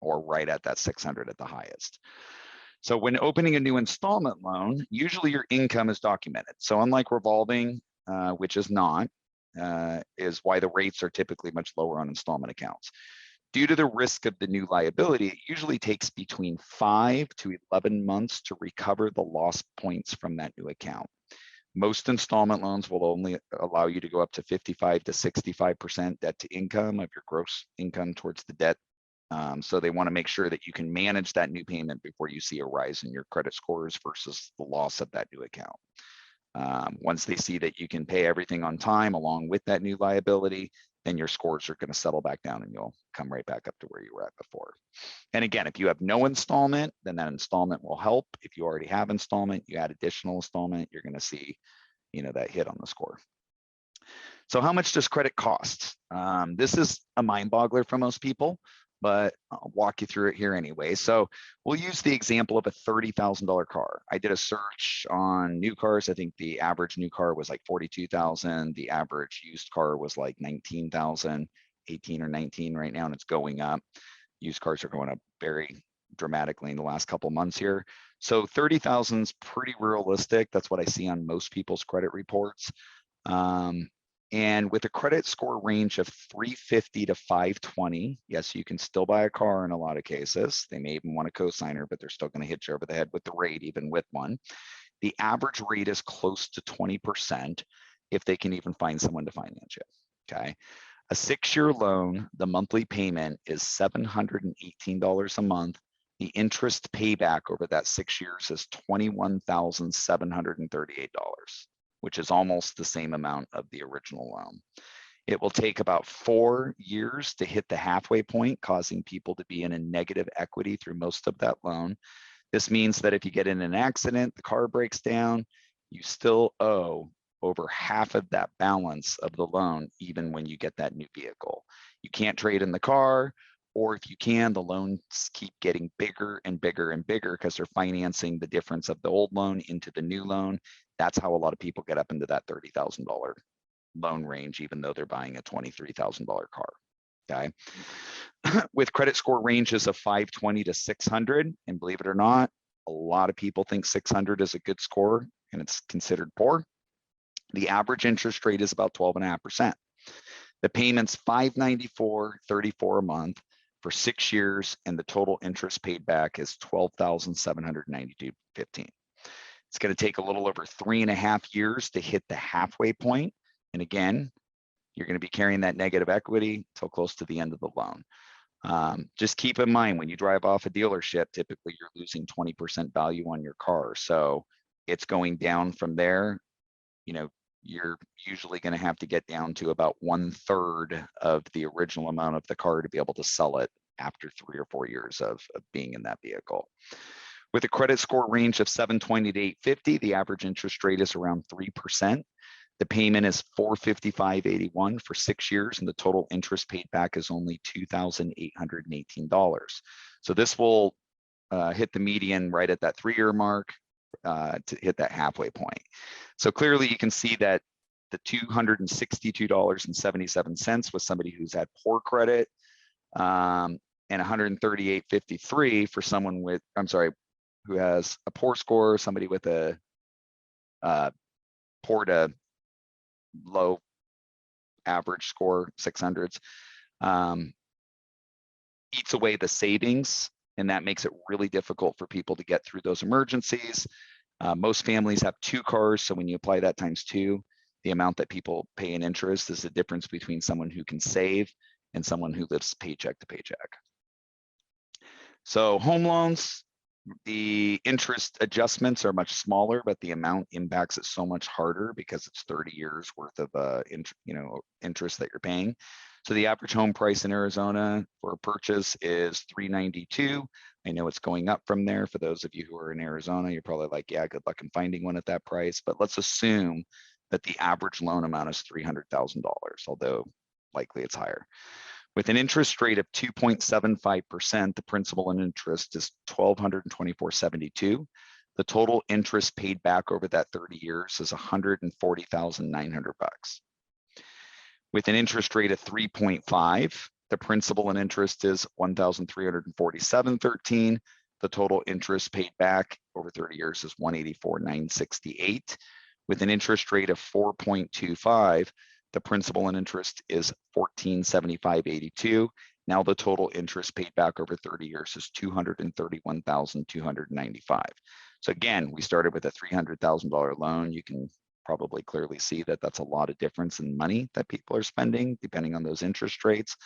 or right at that 600 at the highest. So when opening a new installment loan, usually your income is documented. So unlike revolving, which is not, is why the rates are typically much lower on installment accounts. Due to the risk of the new liability, it usually takes between 5 to 11 months to recover the lost points from that new account. Most installment loans will only allow you to go up to 55 to 65% debt to income of your gross income towards the debt. So they want to make sure that you can manage that new payment before you see a rise in your credit scores versus the loss of that new account. Once they see that you can pay everything on time along with that new liability, then your scores are going to settle back down and you'll come right back up to where you were at before. And again, if you have no installment, then that installment will help. If you already have installment, you add additional installment, you're going to see, that hit on the score. So how much does credit cost? This is a mind boggler for most people, but I'll walk you through it here anyway. So we'll use the example of a $30,000 car. I did a search on new cars. I think the average new car was like 42,000. The average used car was like 19,000, 18 or 19 right now, and it's going up. Used cars are going up very dramatically in the last couple months here. So 30,000 is pretty realistic. That's what I see on most people's credit reports. And with a credit score range of 350 to 520, yes, you can still buy a car in a lot of cases. They may even want a cosigner, but they're still going to hit you over the head with the rate, even with one. The average rate is close to 20% if they can even find someone to finance you, okay? A 6-year loan, the monthly payment is $718 a month. The interest payback over that 6 years is $21,738. which is almost the same amount of the original loan. It will take about 4 years to hit the halfway point, causing people to be in a negative equity through most of that loan. This means that if you get in an accident, the car breaks down, you still owe over half of that balance of the loan, even when you get that new vehicle. You can't trade in the car, or if you can, the loans keep getting bigger and bigger and bigger because they're financing the difference of the old loan into the new loan. That's how a lot of people get up into that $30,000 loan range, even though they're buying a $23,000 car, okay? With credit score ranges of 520 to 600, and believe it or not, a lot of people think 600 is a good score and it's considered poor. The average interest rate is about 12.5%. The payment's $594.34 a month for 6 years, and the total interest paid back is $12,792.15. It's going to take a little over 3.5 years to hit the halfway point. And again, you're going to be carrying that negative equity till close to the end of the loan. Just keep in mind, when you drive off a dealership, typically you're losing 20% value on your car. So it's going down from there. You're usually going to have to get down to about 1/3 of the original amount of the car to be able to sell it after 3 or 4 years of being in that vehicle. With a credit score range of 720 to 850, the average interest rate is around 3%. The payment is $455.81 for 6 years, and the total interest paid back is only $2,818. So this will hit the median right at that 3-year mark to hit that halfway point. So clearly you can see that the $262.77 was somebody who's had poor credit, and $138.53 for someone with, who has a poor score, somebody with a poor to low average score, 600s, eats away the savings, and that makes it really difficult for people to get through those emergencies. Most families have 2 cars, so when you apply that times 2, the amount that people pay in interest is the difference between someone who can save and someone who lives paycheck to paycheck. So home loans, the interest adjustments are much smaller, but the amount impacts it so much harder because it's 30 years worth of interest that you're paying. So the average home price in Arizona for a purchase is $392. I know it's going up from there. For those of you who are in Arizona, you're probably like, yeah, good luck in finding one at that price. But let's assume that the average loan amount is $300,000, although likely it's higher. With an interest rate of 2.75%, the principal and interest is $1,224.72. The total interest paid back over that 30 years is $140,900. With an interest rate of 3.5, the principal and interest is $1,347.13. The total interest paid back over 30 years is $184,968. With an interest rate of 4.25, the principal and interest is $1,475.82, Now the total interest paid back over 30 years is $231,295. So again, we started with a $300,000 loan. You can probably clearly see that that's a lot of difference in money that people are spending depending on those interest rates.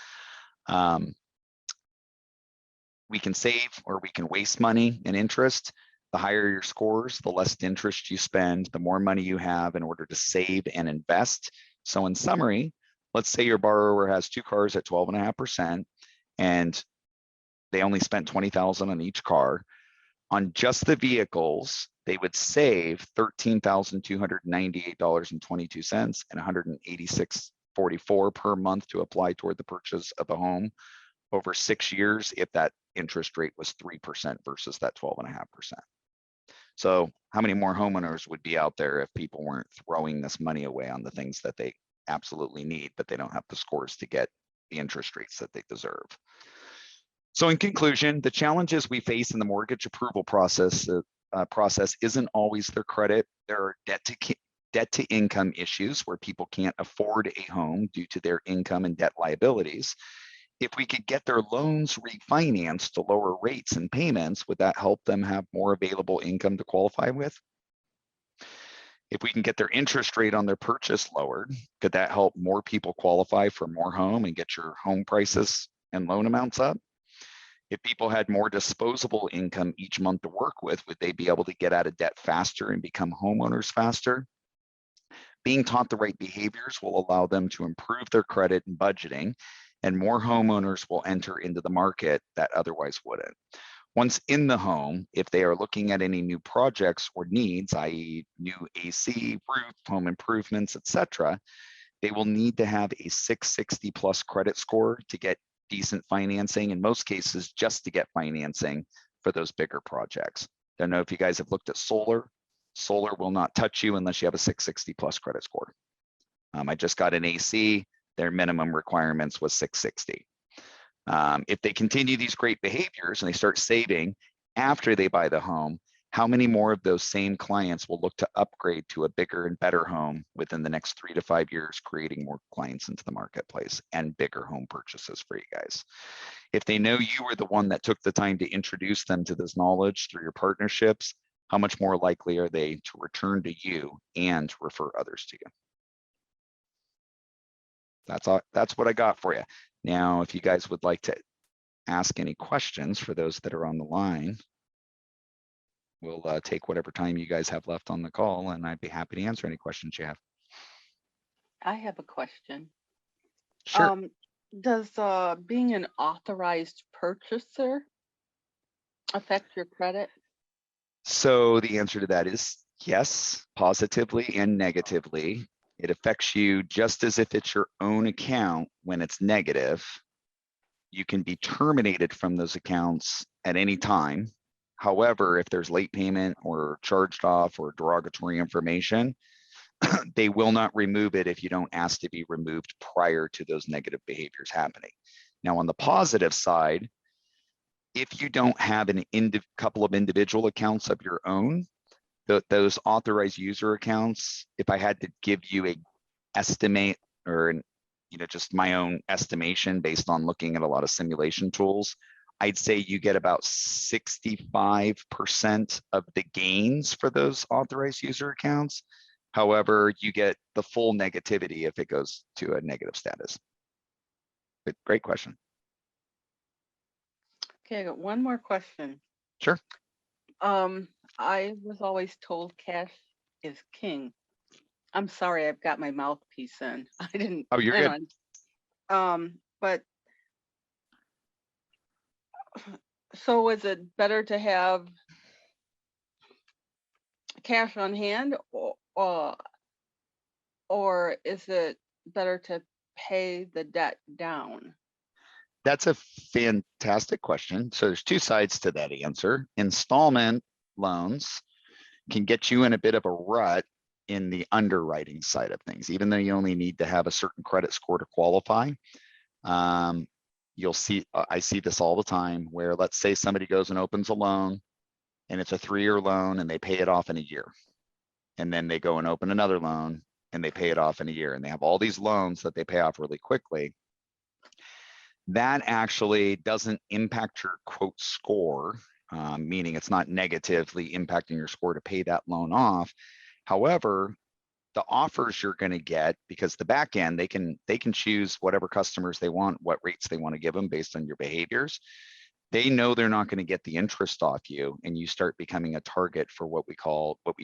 We can save or we can waste money in interest. The higher your scores, the less interest you spend, the more money you have in order to save and invest. So in summary, let's say your borrower has 2 cars at 12.5% and they only spent $20,000 on each car. On just the vehicles, they would save $13,298.22 and $186.44 per month to apply toward the purchase of a home over 6 years if that interest rate was 3% versus that 12.5%. So how many more homeowners would be out there if people weren't throwing this money away on the things that they absolutely need, but they don't have the scores to get the interest rates that they deserve? So in conclusion, the challenges we face in the mortgage approval process isn't always their credit. There are debt to income issues where people can't afford a home due to their income and debt liabilities. If we could get their loans refinanced to lower rates and payments, would that help them have more available income to qualify with? If we can get their interest rate on their purchase lowered, could that help more people qualify for more home and get your home prices and loan amounts up? If people had more disposable income each month to work with, would they be able to get out of debt faster and become homeowners faster? Being taught the right behaviors will allow them to improve their credit and budgeting, and more homeowners will enter into the market that otherwise wouldn't. Once in the home, if they are looking at any new projects or needs, i.e. new AC, roof, home improvements, etc., they will need to have a 660 plus credit score to get decent financing, in most cases, just to get financing for those bigger projects. Don't know if you guys have looked at solar. Solar will not touch you unless you have a 660 plus credit score. I just got an AC. Their minimum requirements was 660. If they continue these great behaviors and they start saving after they buy the home, how many more of those same clients will look to upgrade to a bigger and better home within the next 3 to 5 years, creating more clients into the marketplace and bigger home purchases for you guys? If they know you were the one that took the time to introduce them to this knowledge through your partnerships, how much more likely are they to return to you and refer others to you? That's what I got for you. Now, if you guys would like to ask any questions for those that are on the line, we'll take whatever time you guys have left on the call, and I'd be happy to answer any questions you have.
I have a question.
Sure.
Does being an authorized purchaser affect your credit?
So the answer to that is yes, positively and negatively. It affects you just as if it's your own account. When it's negative, you can be terminated from those accounts at any time. However, if there's late payment or charged off or derogatory information, they will not remove it if you don't ask to be removed prior to those negative behaviors happening. Now, on the positive side, if you don't have a couple of individual accounts of your own, those authorized user accounts, if I had to give you a estimate or just my own estimation based on looking at a lot of simulation tools, I'd say you get about 65% of the gains for those authorized user accounts. However, you get the full negativity if it goes to a negative status. But great question.
Okay, I got one more question.
Sure.
I was always told cash is king. I'm sorry, I've got my mouthpiece in. I didn't.
Oh, you're good.
But so is it better to have cash on hand, or is it better to pay the debt down?
That's a fantastic question. So there's two sides to that answer. Installment loans can get you in a bit of a rut in the underwriting side of things, even though you only need to have a certain credit score to qualify. You'll see, I see this all the time where, let's say somebody goes and opens a loan and it's a 3-year loan and they pay it off in a year. And then they go and open another loan and they pay it off in a year. And they have all these loans that they pay off really quickly. That actually doesn't impact your quote score, meaning it's not negatively impacting your score to pay that loan off. However, the offers you're going to get, because the back end, they can choose whatever customers they want, what rates they want to give them based on your behaviors. They know they're not going to get the interest off you, and you start becoming a target for what we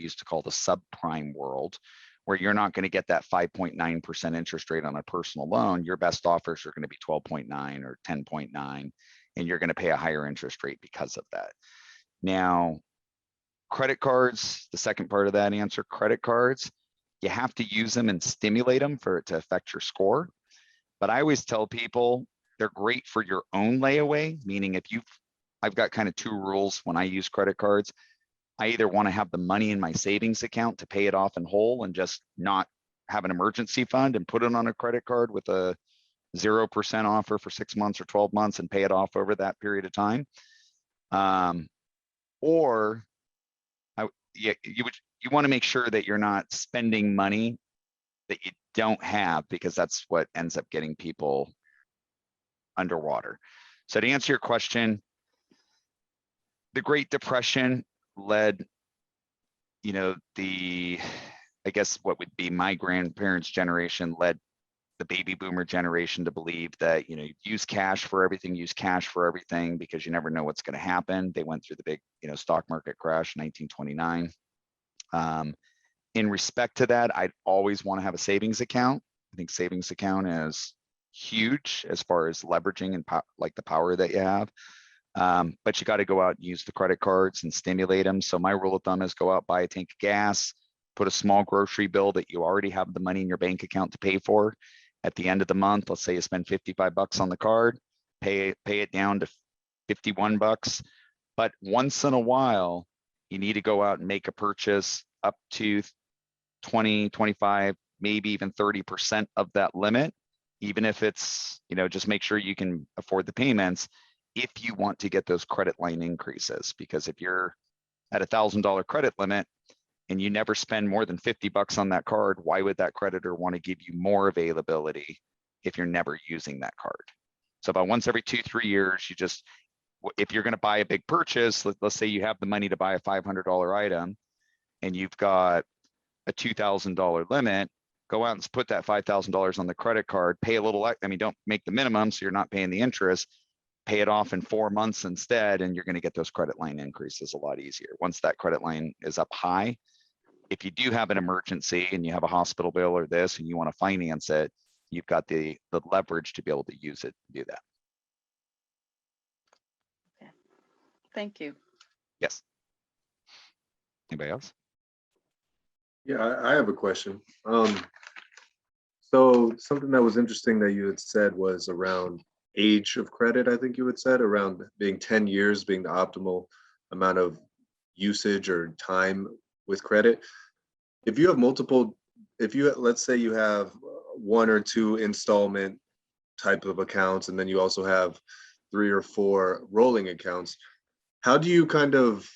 used to call the subprime world, where you're not going to get that 5.9% interest rate on a personal loan. Your best offers are going to be 12.9 or 10.9, and you're going to pay a higher interest rate because of that. Now, credit cards, the second part of that answer, credit cards, you have to use them and stimulate them for it to affect your score. But I always tell people they're great for your own layaway, meaning I've got kind of two rules when I use credit cards. I either want to have the money in my savings account to pay it off in whole and just not have an emergency fund and put it on a credit card with a 0% offer for 6 months or 12 months and pay it off over that period of time. Or you want to make sure that you're not spending money that you don't have, because that's what ends up getting people underwater. So to answer your question, the Great Depression led, I guess what would be my grandparents' generation led the baby boomer generation to believe that, use cash for everything, because you never know what's going to happen. They went through the big, stock market crash in 1929. In respect to that, I'd always want to have a savings account. I think savings account is huge as far as leveraging and like the power that you have. But you got to go out and use the credit cards and stimulate them. So my rule of thumb is go out, buy a tank of gas, put a small grocery bill that you already have the money in your bank account to pay for. At the end of the month, let's say you spend $55 on the card, pay it down to $51. But once in a while, you need to go out and make a purchase up to 20, 25, maybe even 30% of that limit, even if it's, just make sure you can afford the payments if you want to get those credit line increases. Because if you're at $1,000 credit limit and you never spend more than $50 on that card, why would that creditor want to give you more availability if you're never using that card? So about once every 2-3 years, if you're going to buy a big purchase, let's say you have the money to buy a $500 item and you've got a $2,000 limit, go out and put that $5,000 on the credit card, pay a little, don't make the minimum, so you're not paying the interest, pay it off in 4 months instead, and you're going to get those credit line increases a lot easier. Once that credit line is up high, if you do have an emergency and you have a hospital bill or this and you want to finance it, you've got the leverage to be able to use it to do that.
Okay. Thank you.
Yes. Anybody else?
Yeah, I have a question. So something that was interesting that you had said was around age of credit. I think you had said around being 10 years being the optimal amount of usage or time with credit. If you have let's say you have 1 or 2 installment type of accounts, and then you also have 3 or 4 rolling accounts, how do you kind of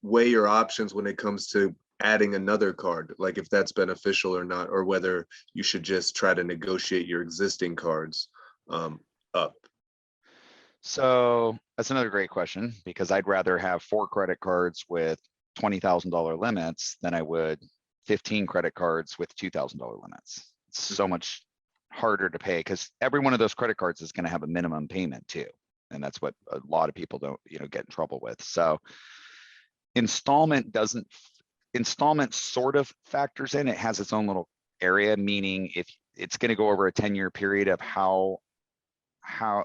weigh your options when it comes to adding another card, like if that's beneficial or not, or whether you should just try to negotiate your existing cards up?
So that's another great question, because I'd rather have 4 credit cards with $20,000 limits than I would 15 credit cards with $2,000 limits. It's so much harder to pay because every one of those credit cards is going to have a minimum payment too. And that's what a lot of people don't, get in trouble with. So installment sort of factors in. It has its own little area, meaning if it's going to go over a 10-year period of how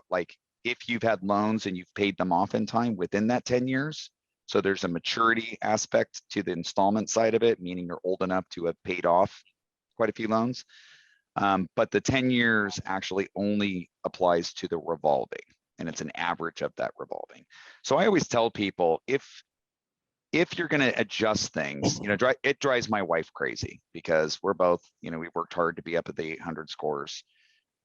like if you've had loans and you've paid them off in time within that 10 years. So there's a maturity aspect to the installment side of it, meaning you're old enough to have paid off quite a few loans. But the 10 years actually only applies to the revolving, and it's an average of that revolving. So I always tell people, if you're going to adjust things, it drives my wife crazy because we're both, we've worked hard to be up at the 800 scores.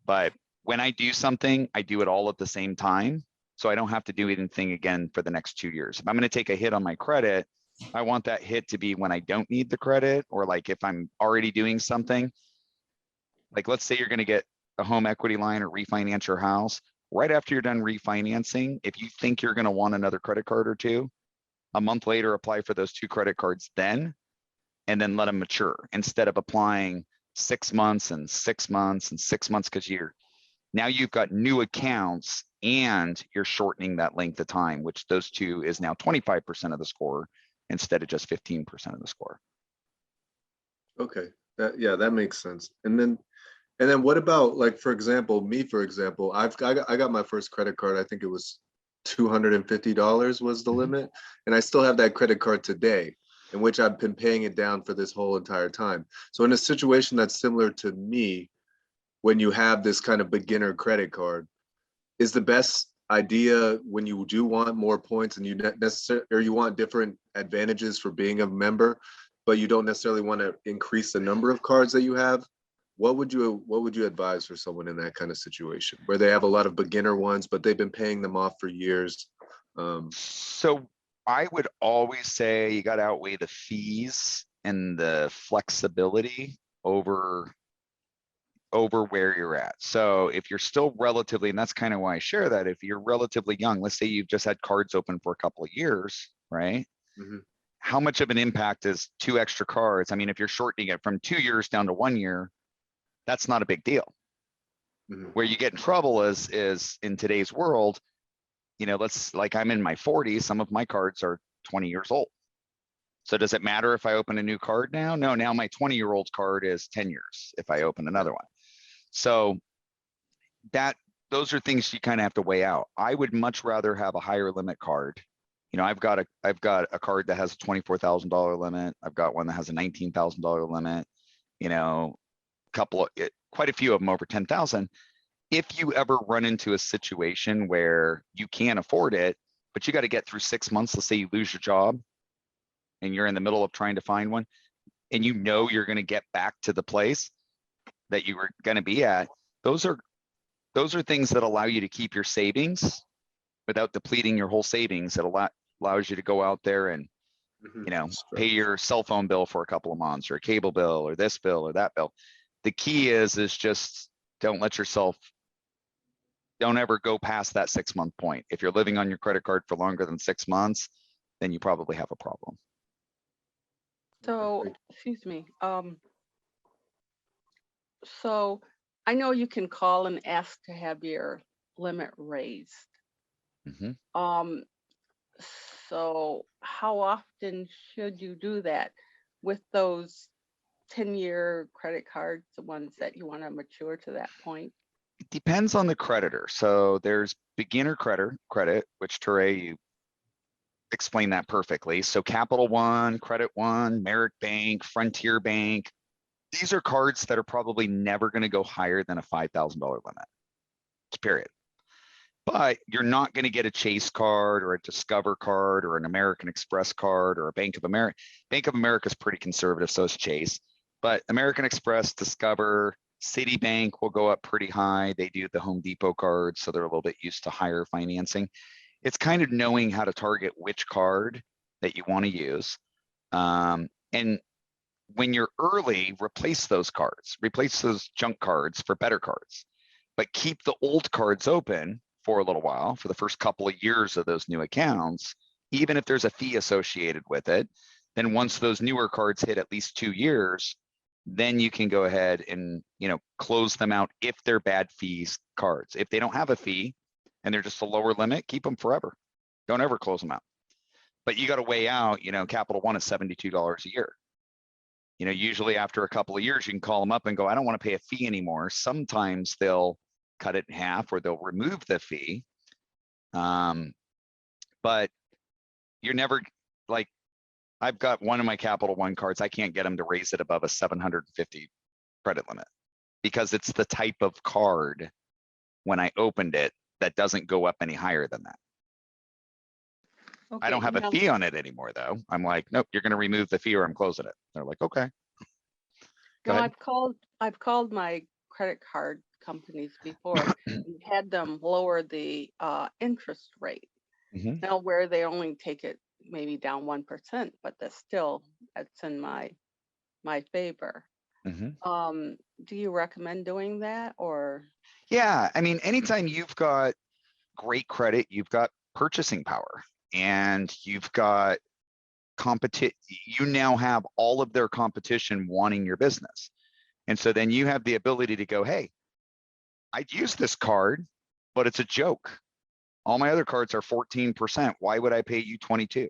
But when I do something, I do it all at the same time. So I don't have to do anything again for the next 2 years. If I'm going to take a hit on my credit, I want that hit to be when I don't need the credit, or like if I'm already doing something. Like let's say you're going to get a home equity line or refinance your house, right after you're done refinancing, if you think you're going to want another credit card or two, a month later, apply for those 2 credit cards then, and then let them mature instead of applying 6 months and 6 months and 6 months, because now you've got new accounts and you're shortening that length of time, which those 2 is now 25% of the score instead of just 15% of the score.
Okay, that makes sense. And then what about, like, for example, I got my first credit card. I think it was $250 was the limit, and I still have that credit card today, in which I've been paying it down for this whole entire time. So in a situation that's similar to me, when you have this kind of beginner credit card, is the best idea when you do want more points and you want different advantages for being a member, but you don't necessarily want to increase the number of cards that you have? What would you advise for someone in that kind of situation where they have a lot of beginner ones, but they've been paying them off for years?
So I would always say you got to outweigh the fees and the flexibility over where you're at. So if you're still relatively, and that's kind of why I share that, if you're relatively young, let's say you've just had cards open for a couple of years, right?
Mhm.
How much of an impact is 2 extra cards? I mean, if you're shortening it from 2 years down to 1 year, that's not a big deal.
Mhm.
Where you get in trouble is in today's world, like I'm in my 40s, some of my cards are 20 years old. So does it matter if I open a new card now? No, now my 20-year-old card is 10 years if I open another one. So those are things you kind of have to weigh out. I would much rather have a higher limit card. I've got a card that has a $24,000 limit. I've got one that has a $19,000 limit. Quite a few of them over 10,000. If you ever run into a situation where you can't afford it, but you got to get through 6 months, let's say you lose your job and you're in the middle of trying to find one, and you're going to get back to the place that you were going to be at, those are things that allow you to keep your savings without depleting your whole savings. It allows you to go out there and pay your cell phone bill for a couple of months, or a cable bill, or this bill or that bill. The key is just don't ever go past that 6-month point. If you're living on your credit card for longer than 6 months, then you probably have a problem.
So, excuse me. So I know you can call and ask to have your limit raised.
Mhm.
So how often should you do that with those 10-year credit cards, the ones that you want to mature to that point?
It depends on the creditor. So there's beginner credit, which Teray, you explained that perfectly. So Capital One, Credit One, Merrick Bank, Frontier Bank, these are cards that are probably never going to go higher than a $5,000 limit, period. But you're not going to get a Chase card or a Discover card or an American Express card or a Bank of America. Bank of America is pretty conservative, so is Chase. But American Express, Discover, Citibank will go up pretty high. They do the Home Depot cards, so they're a little bit used to higher financing. It's kind of knowing how to target which card that you want to use. And when you're early, replace those cards, replace those junk cards for better cards, but keep the old cards open for a little while, for the first couple of years of those new accounts, even if there's a fee associated with it. Then once those newer cards hit at least 2 years, then you can go ahead and close them out if they're bad fees cards. If they don't have a fee and they're just a lower limit, keep them forever. Don't ever close them out. But you got to weigh out, Capital One is $72 a year. Usually after a couple of years, you can call them up and go, I don't want to pay a fee anymore. Sometimes they'll cut it in half or they'll remove the fee. But you're never, like, I've got one of my Capital One cards, I can't get them to raise it above a 750 credit limit because it's the type of card when I opened it that doesn't go up any higher than that.
Okay,
I don't have a fee on it anymore though. I'm like, nope, you're going to remove the fee or I'm closing it. They're like, okay. Go
no,
ahead.
I've called my credit card companies before and had them lower the interest rate.
Mhm.
Now where they only take it maybe down 1%, but that's in my favor. Do you recommend doing that or?
Yeah, I mean, anytime you've got great credit, you've got purchasing power, and you've got you now have all of their competition wanting your business. And so then you have the ability to go, hey, I'd use this card, but it's a joke. All my other cards are 14%. Why would I pay you 22?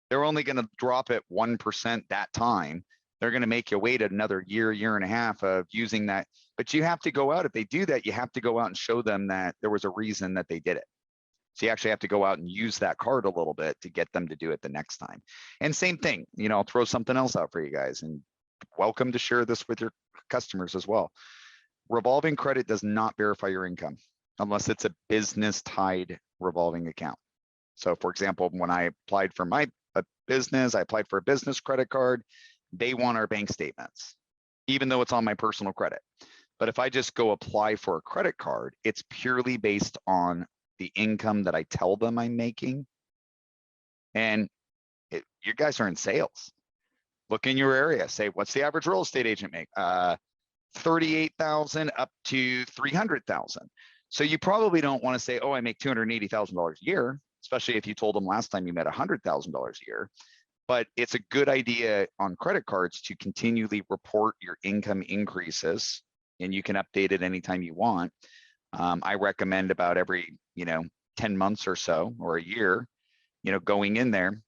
They're only going to drop it 1% that time. They're going to make you wait another year, year and a half of using that. But you have to go out. If they do that, you have to go out and show them that there was a reason that they did it. So you actually have to go out and use that card a little bit to get them to do it the next time. And same thing, you know, I'll throw something else out for you guys, and welcome to share this with your customers as well. Revolving credit does not verify your income unless it's a business tied revolving account. So for example, when I applied for my business, I applied for a business credit card. They want our bank statements, even though it's on my personal credit. But if I just go apply for a credit card, it's purely based on the income that I tell them I'm making. And you guys are in sales. Look in your area, say, what's the average real estate agent make? 38,000 up to 300,000. So you probably don't want to say, oh, I make $280,000 a year, especially if you told them last time you made $100,000 a year. But it's a good idea on credit cards to continually report your income increases, and you can update it anytime you want. I recommend about every, 10 months or so, or a year, going in there.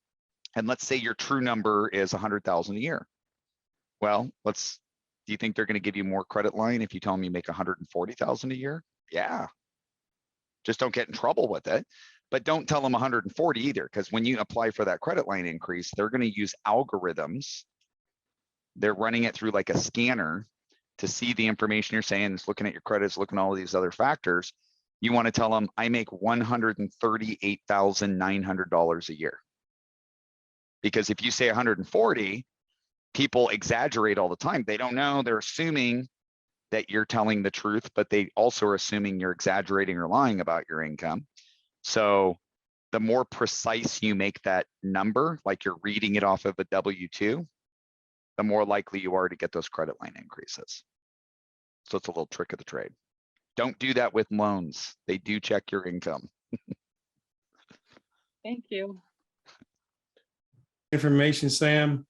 And let's say your true number is 100,000 a year. Well, do you think they're going to give you more credit line if you tell them you make 140,000 a year? Yeah. Just don't get in trouble with it. But don't tell them 140 either, because when you apply for that credit line increase, they're going to use algorithms. They're running it through like a scanner to see the information you're saying. It's looking at your credits, looking at all of these other factors. You want to tell them, I make $138,900 a year. Because if you say 140, people exaggerate all the time. They don't know. They're assuming that you're telling the truth, but they also are assuming you're exaggerating or lying about your income. So the more precise you make that number, like you're reading it off of a W-2, the more likely you are to get those credit line increases. So it's a little trick of the trade. Don't do that with loans. They do check your income.
Thank you.
Information, Sam.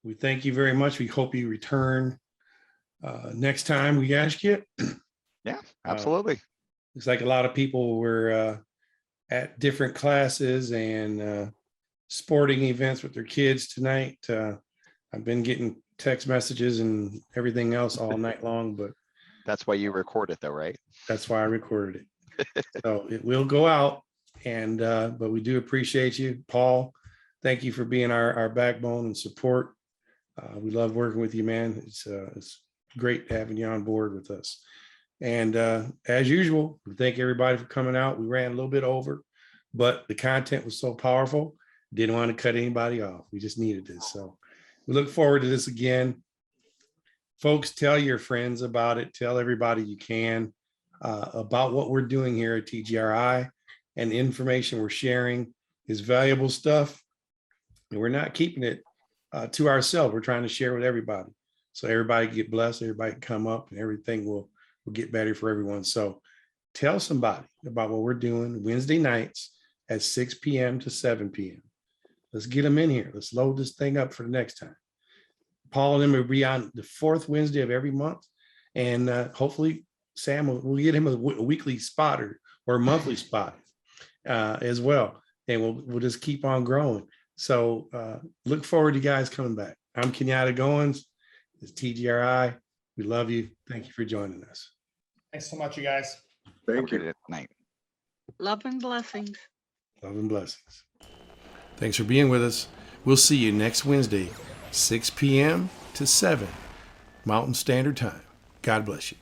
We thank you very much. We hope you return next time we ask you.
Yeah, absolutely.
Looks like a lot of people were at different classes and sporting events with their kids tonight. I've been getting text messages and everything else all night long, but
that's why you record it though, right?
That's why I recorded it. So it will go out, and but we do appreciate you, Paul. Thank you for being our backbone and support. We love working with you, man. It's great having you on board with us. And as usual, we thank everybody for coming out. We ran a little bit over, but the content was so powerful, didn't want to cut anybody off. We just needed this. So we look forward to this again. Folks, tell your friends about it. Tell everybody you can about what we're doing here at TGRI, and the information we're sharing is valuable stuff. And we're not keeping it to ourselves. We're trying to share with everybody. So everybody get blessed, everybody can come up, and everything will get better for everyone. So tell somebody about what we're doing Wednesday nights at 6 p.m. to 7 p.m. Let's get them in here. Let's load this thing up for the next time. Paul and them will be on the fourth Wednesday of every month. And hopefully Sam will get him a weekly spot or a monthly spot as well. And we'll just keep on growing. So look forward to you guys coming back. I'm Kenyatta Goins. It's TGRI. We love you. Thank you for joining us.
Thanks so much, you guys.
Thank you.
Good night.
Love and blessings.
Love and blessings. Thanks for being with us. We'll see you next Wednesday, 6 p.m. to 7 Mountain Standard Time. God bless you.